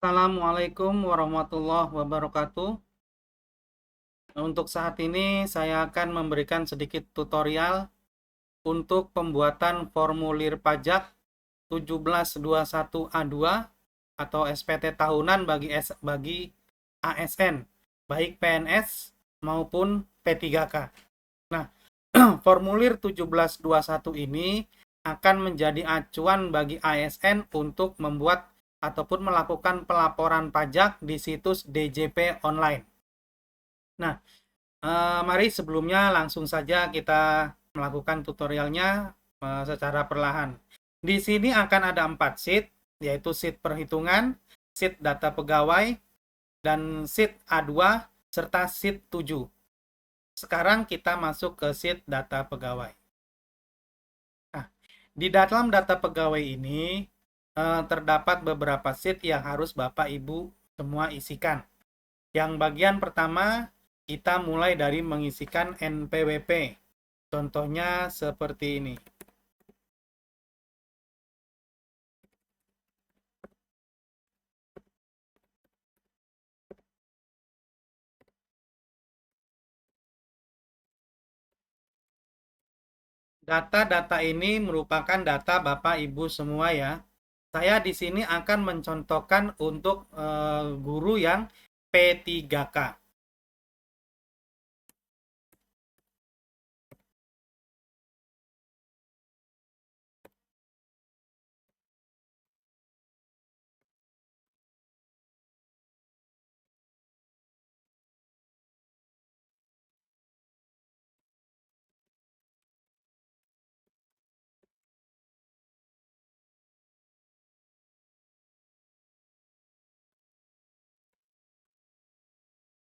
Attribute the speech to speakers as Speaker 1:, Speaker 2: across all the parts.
Speaker 1: Assalamualaikum warahmatullahi wabarakatuh. Untuk saat ini saya akan memberikan sedikit tutorial untuk pembuatan formulir pajak 1721A2 atau SPT tahunan bagi ASN, baik PNS maupun P3K. Nah, formulir 1721 ini akan menjadi acuan bagi ASN untuk membuat ataupun melakukan pelaporan pajak di situs DJP online. Nah, mari sebelumnya langsung saja kita melakukan tutorialnya secara perlahan. Di sini akan ada 4 sheet, yaitu sheet perhitungan, sheet data pegawai, dan sheet A2, serta sheet 7. Sekarang kita masuk ke sheet data pegawai. Nah, di dalam data pegawai ini terdapat beberapa sheet yang harus Bapak Ibu semua isikan. Yang bagian pertama, kita mulai dari mengisikan NPWP. Contohnya seperti ini. Data-data ini merupakan data Bapak Ibu semua ya. Saya di sini akan mencontohkan untuk guru yang P3K.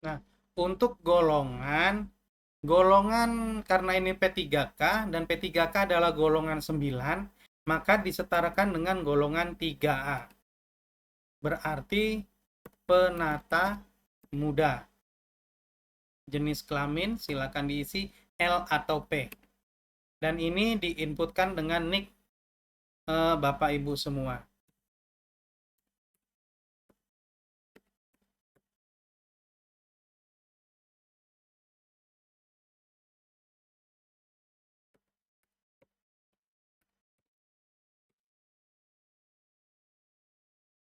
Speaker 1: Nah, untuk golongan karena ini P3K dan P3K adalah golongan 9, maka disetarakan dengan golongan 3A. Berarti penata muda. Jenis kelamin silakan diisi L atau P. Dan ini diinputkan dengan NIK Bapak Ibu semua.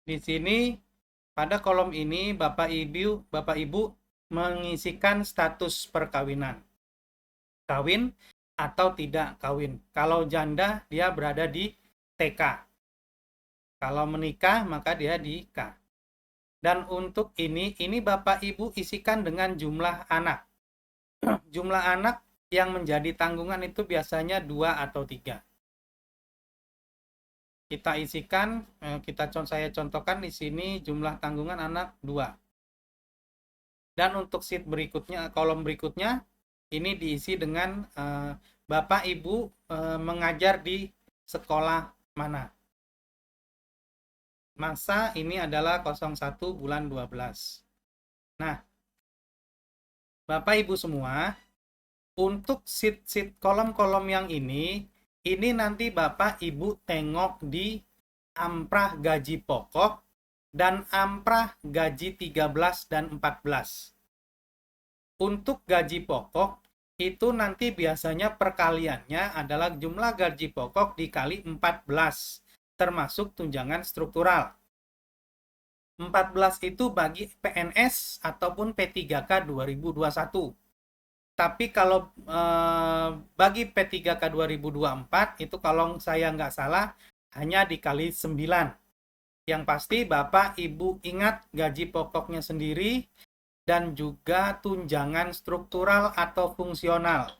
Speaker 1: Di sini pada kolom ini Bapak Ibu mengisikan status perkawinan. Kawin atau tidak kawin. Kalau janda dia berada di TK. Kalau menikah maka dia di K. Dan untuk ini Bapak Ibu isikan dengan jumlah anak. Jumlah anak yang menjadi tanggungan itu biasanya 2 atau 3. Kita isikan, saya contohkan di sini jumlah tanggungan anak 2. Dan untuk sheet berikutnya, kolom berikutnya, ini diisi dengan Bapak Ibu mengajar di sekolah mana. Masa ini adalah 01 bulan 12. Nah, Bapak Ibu semua, untuk sheet kolom-kolom yang ini nanti Bapak Ibu tengok di amprah gaji pokok dan amprah gaji 13 dan 14. Untuk gaji pokok, itu nanti biasanya perkaliannya adalah jumlah gaji pokok dikali 14, termasuk tunjangan struktural. 14 itu bagi PNS ataupun P3K 2021. Tapi kalau bagi P3K 2024, itu kalau saya nggak salah, hanya dikali 9. Yang pasti Bapak Ibu ingat gaji pokoknya sendiri dan juga tunjangan struktural atau fungsional.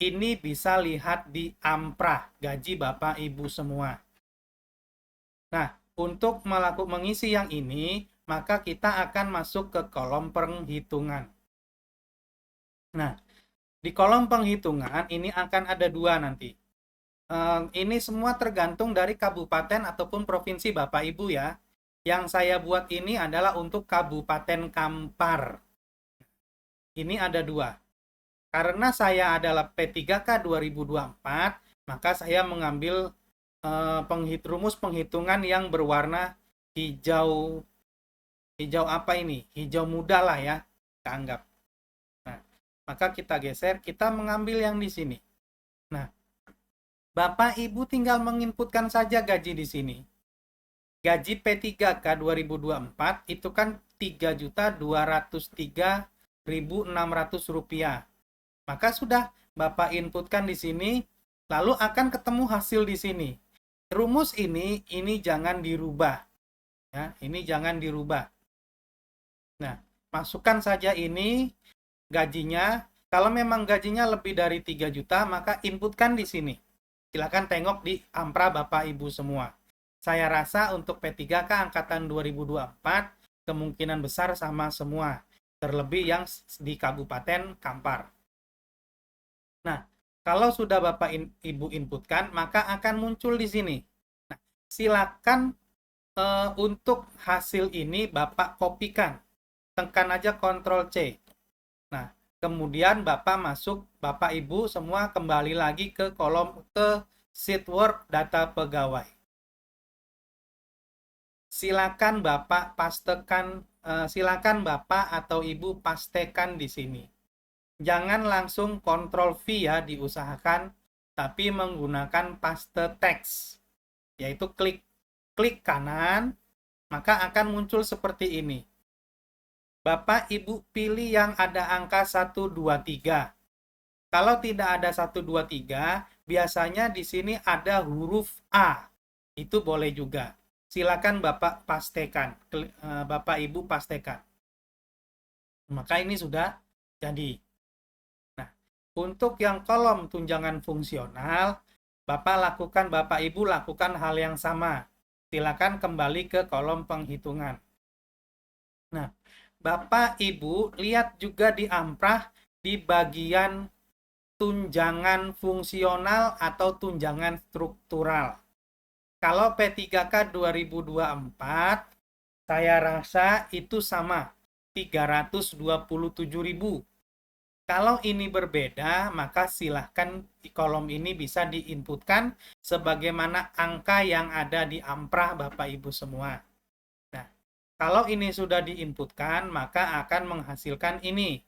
Speaker 1: Ini bisa lihat di amprah gaji Bapak Ibu semua. Nah, untuk mengisi yang ini, maka kita akan masuk ke kolom penghitungan. Nah, di kolom penghitungan ini akan ada 2 nanti. Ini semua tergantung dari kabupaten ataupun provinsi Bapak Ibu ya. Yang saya buat ini adalah untuk Kabupaten Kampar. Ini ada 2. Karena saya adalah P3K 2024, maka saya mengambil rumus penghitungan yang berwarna hijau Hijau apa ini? Hijau muda lah ya, kita anggap. Nah, maka kita geser, kita mengambil yang di sini. Nah, Bapak Ibu tinggal menginputkan saja gaji di sini. Gaji P3K 2024 itu kan Rp3.203.600. Maka sudah Bapak inputkan di sini, lalu akan ketemu hasil di sini. Rumus ini jangan dirubah. Ya, ini jangan dirubah. Nah, masukkan saja ini gajinya. Kalau memang gajinya lebih dari 3 juta, maka inputkan di sini. Silakan tengok di Ampra Bapak Ibu semua. Saya rasa untuk P3K angkatan 2024 kemungkinan besar sama semua. Terlebih yang di Kabupaten Kampar. Nah, kalau sudah Bapak Ibu inputkan, maka akan muncul di sini. Nah, silakan untuk hasil ini Bapak kopikan. Tekan aja Ctrl C. Nah, kemudian Bapak masuk, Bapak Ibu semua kembali lagi ke kolom ke sheet Word data pegawai. Silakan Bapak pastekan, silakan Bapak atau Ibu pastekan di sini. Jangan langsung Ctrl V ya, diusahakan, tapi menggunakan paste teks, yaitu klik kanan, maka akan muncul seperti ini. Bapak Ibu pilih yang ada angka 123. Kalau tidak ada 123, biasanya di sini ada huruf A. Itu boleh juga. Silakan Bapak pastekan, Bapak Ibu pastekan. Maka ini sudah jadi. Nah, untuk yang kolom tunjangan fungsional, Bapak Ibu lakukan hal yang sama. Silakan kembali ke kolom penghitungan. Nah, Bapak Ibu lihat juga di Amprah di bagian tunjangan fungsional atau tunjangan struktural. Kalau P3K 2024, saya rasa itu sama, 327.000. Kalau ini berbeda, maka silahkan di kolom ini bisa diinputkan sebagaimana angka yang ada di Amprah Bapak Ibu semua. Nah, kalau ini sudah diinputkan, maka akan menghasilkan ini.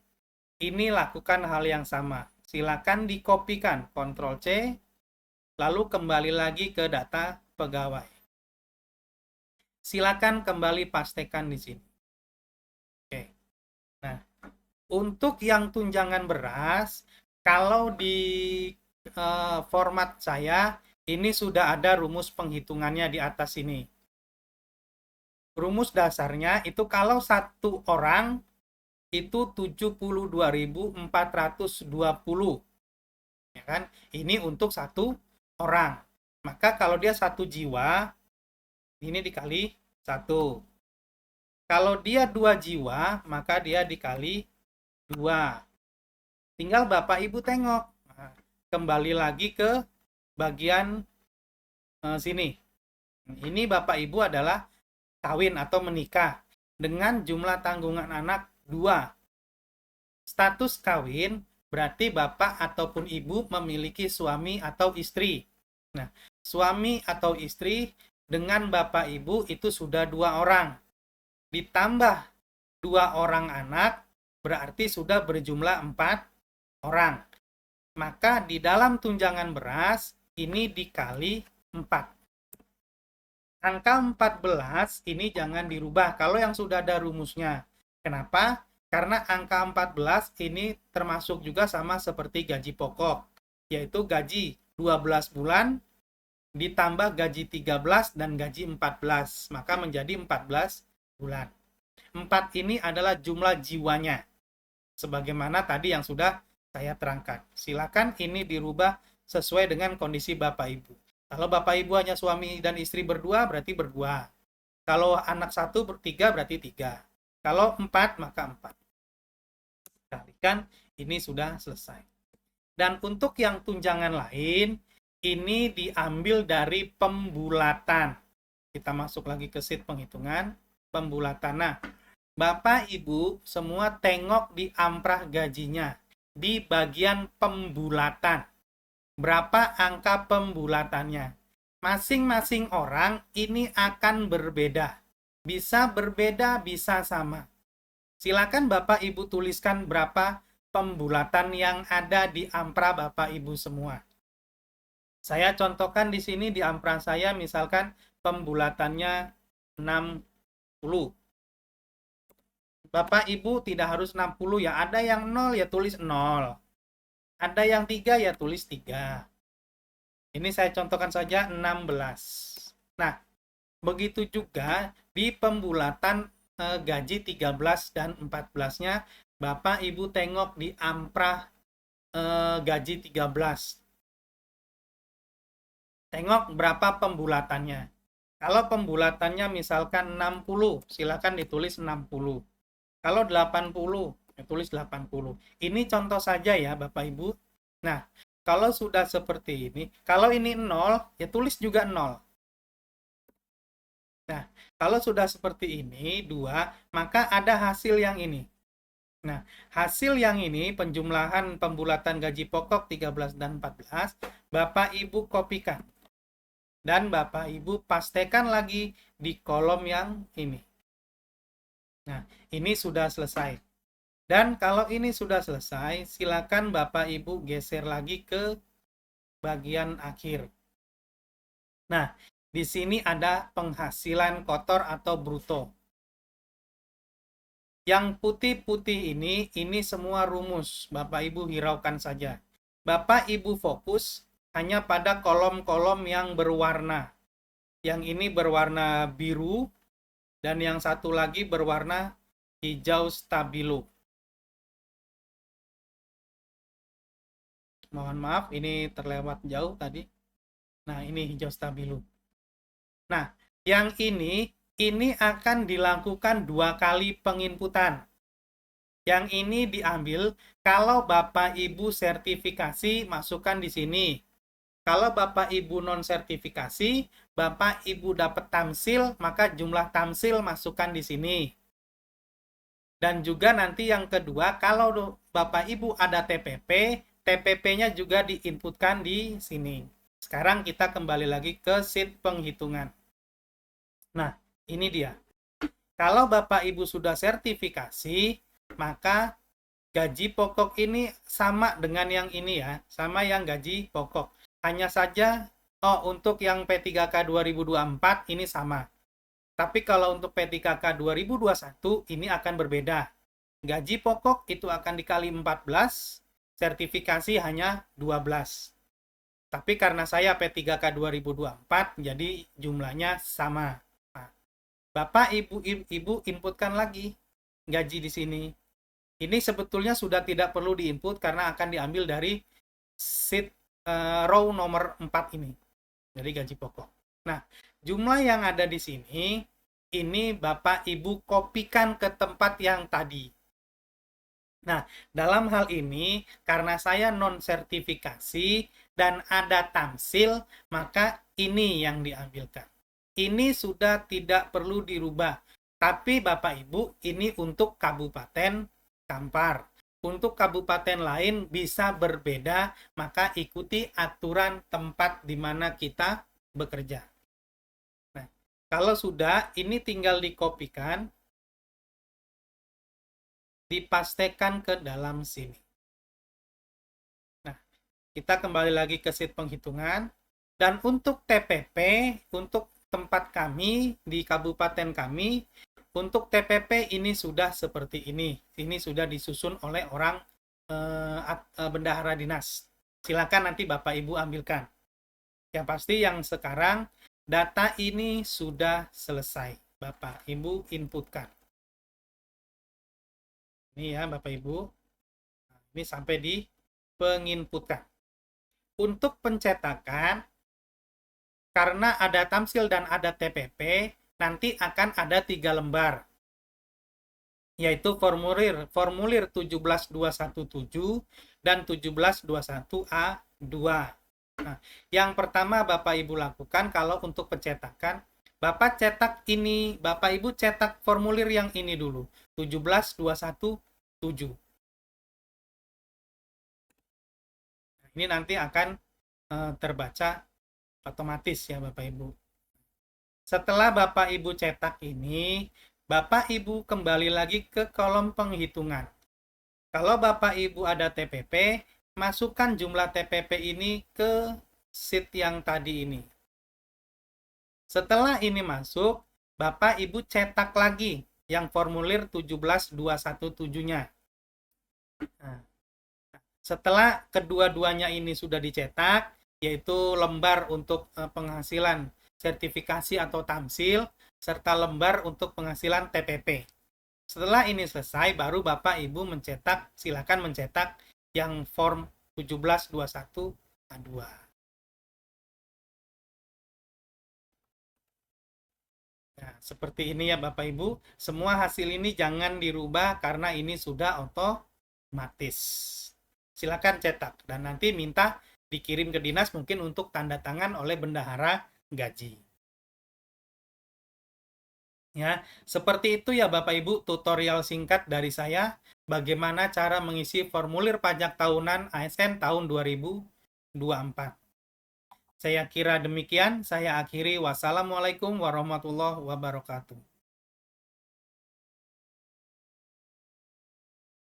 Speaker 1: Ini lakukan hal yang sama. Silakan dikopikan, Ctrl C, lalu kembali lagi ke data pegawai. Silakan kembali pastekan di sini. Oke. Nah, untuk yang tunjangan beras, kalau di format saya, ini sudah ada rumus penghitungannya di atas ini. Rumus dasarnya itu kalau satu orang itu 72.420. Ya kan? Ini untuk satu orang. Maka kalau dia satu jiwa, ini dikali 1. Kalau dia 2 jiwa, maka dia dikali 2. Tinggal Bapak Ibu tengok. Nah, kembali lagi ke bagian sini. Ini Bapak Ibu adalah kawin atau menikah dengan jumlah tanggungan anak 2. Status kawin berarti Bapak ataupun Ibu memiliki suami atau istri. Nah, suami atau istri dengan Bapak Ibu itu sudah 2 orang. Ditambah 2 orang anak, berarti sudah berjumlah 4 orang. Maka di dalam tunjangan beras, ini dikali 4. Angka 14 ini jangan dirubah kalau yang sudah ada rumusnya. Kenapa? Karena angka 14 ini termasuk juga sama seperti gaji pokok, yaitu gaji 12 bulan ditambah gaji 13 dan gaji 14, maka menjadi 14 bulan. 4 ini adalah jumlah jiwanya, sebagaimana tadi yang sudah saya terangkan. Silakan ini dirubah sesuai dengan kondisi Bapak Ibu. Kalau Bapak Ibu hanya suami dan istri berdua, berarti berdua. Kalau anak 1 bertiga, berarti 3. Kalau 4, maka 4. Kalikan, ini sudah selesai. Dan untuk yang tunjangan lain, ini diambil dari pembulatan. Kita masuk lagi ke sheet penghitungan, pembulatan. Nah, Bapak Ibu semua tengok di Amprah gajinya, di bagian pembulatan. Berapa angka pembulatannya? Masing-masing orang ini akan berbeda. Bisa berbeda, bisa sama. Silakan Bapak Ibu tuliskan berapa pembulatan yang ada di ampra Bapak Ibu semua. Saya contohkan di sini di ampra saya misalkan pembulatannya 60. Bapak Ibu tidak harus 60 ya. Ada yang 0 ya tulis 0. Ada yang 3 ya tulis 3. Ini saya contohkan saja 16. Nah, begitu juga di pembulatan gaji 13 dan 14-nya Bapak Ibu tengok di ampra gaji 13. Tengok berapa pembulatannya. Kalau pembulatannya misalkan 60, silakan ditulis 60. Kalau 80, ya tulis 80. Ini contoh saja ya Bapak Ibu. Nah, kalau sudah seperti ini, kalau ini 0, ya tulis juga 0. Nah, kalau sudah seperti ini, 2, maka ada hasil yang ini. Nah, hasil yang ini, penjumlahan pembulatan gaji pokok 13 dan 14, Bapak Ibu kopikan. Dan Bapak Ibu pastekan lagi di kolom yang ini. Nah, ini sudah selesai. Dan kalau ini sudah selesai, silakan Bapak Ibu geser lagi ke bagian akhir. Nah, di sini ada penghasilan kotor atau bruto. Yang putih-putih ini semua rumus. Bapak Ibu hiraukan saja. Bapak Ibu fokus hanya pada kolom-kolom yang berwarna. Yang ini berwarna biru, dan yang satu lagi berwarna hijau stabilo. Mohon maaf, ini terlewat jauh tadi. Nah, ini hijau stabilo. Nah, yang ini akan dilakukan 2 kali penginputan. Yang ini diambil kalau Bapak Ibu sertifikasi, masukkan di sini. Kalau Bapak Ibu non sertifikasi, Bapak Ibu dapat tamsil, maka jumlah tamsil masukkan di sini. Dan juga nanti yang kedua, kalau Bapak Ibu ada TPP, TPP-nya juga diinputkan di sini. Sekarang kita kembali lagi ke sheet penghitungan. Nah, ini dia. Kalau Bapak Ibu sudah sertifikasi, maka gaji pokok ini sama dengan yang ini ya, sama yang gaji pokok. Hanya saja, untuk yang P3K 2024 ini sama. Tapi kalau untuk P3K 2021 ini akan berbeda. Gaji pokok itu akan dikali 14, sertifikasi hanya 12. Tapi karena saya P3K 2024, jadi jumlahnya sama. Nah, Bapak Ibu inputkan lagi gaji di sini. Ini sebetulnya sudah tidak perlu diinput karena akan diambil dari sheet row nomor 4 ini. Dari gaji pokok. Nah, jumlah yang ada di sini, ini Bapak Ibu kopikan ke tempat yang tadi. Nah, dalam hal ini, karena saya non-sertifikasi dan ada tamsil, maka ini yang diambilkan. Ini sudah tidak perlu dirubah. Tapi Bapak Ibu, ini untuk Kabupaten Kampar. Untuk kabupaten lain bisa berbeda, maka ikuti aturan tempat di mana kita bekerja. Nah, kalau sudah, ini tinggal dikopikan, dipastekan ke dalam sini. Nah, kita kembali lagi ke sheet penghitungan. Dan untuk TPP, untuk tempat kami, di kabupaten kami, untuk TPP ini sudah seperti ini. Ini sudah disusun oleh orang bendahara dinas. Silakan nanti Bapak Ibu ambilkan. Yang pasti yang sekarang, data ini sudah selesai. Bapak Ibu inputkan. Ini ya Bapak Ibu. Ini sampai di penginputan. Untuk pencetakan, karena ada tamsil dan ada TPP, nanti akan ada 3 lembar. Yaitu formulir 17217 dan 17221A2. Nah, yang pertama Bapak Ibu lakukan kalau untuk pencetakan, Bapak cetak ini, Bapak Ibu cetak formulir yang ini dulu, 17217. Ini nanti akan terbaca otomatis ya Bapak Ibu. Setelah Bapak Ibu cetak ini, Bapak Ibu kembali lagi ke kolom penghitungan. Kalau Bapak Ibu ada TPP, masukkan jumlah TPP ini ke sheet yang tadi ini. Setelah ini masuk, Bapak Ibu cetak lagi yang formulir 17217-nya. Nah, setelah kedua-duanya ini sudah dicetak, yaitu lembar untuk penghasilan sertifikasi atau tamsil, serta lembar untuk penghasilan TPP. Setelah ini selesai, baru Bapak Ibu mencetak, silakan mencetak yang form 1721A2. Nah, seperti ini ya Bapak Ibu. Semua hasil ini jangan dirubah karena ini sudah otomatis. Silakan cetak dan nanti minta dikirim ke dinas mungkin untuk tanda tangan oleh bendahara gaji. Ya, seperti itu ya Bapak Ibu tutorial singkat dari saya bagaimana cara mengisi formulir pajak tahunan ASN tahun 2024. Saya kira demikian, saya akhiri. Wassalamualaikum warahmatullahi wabarakatuh.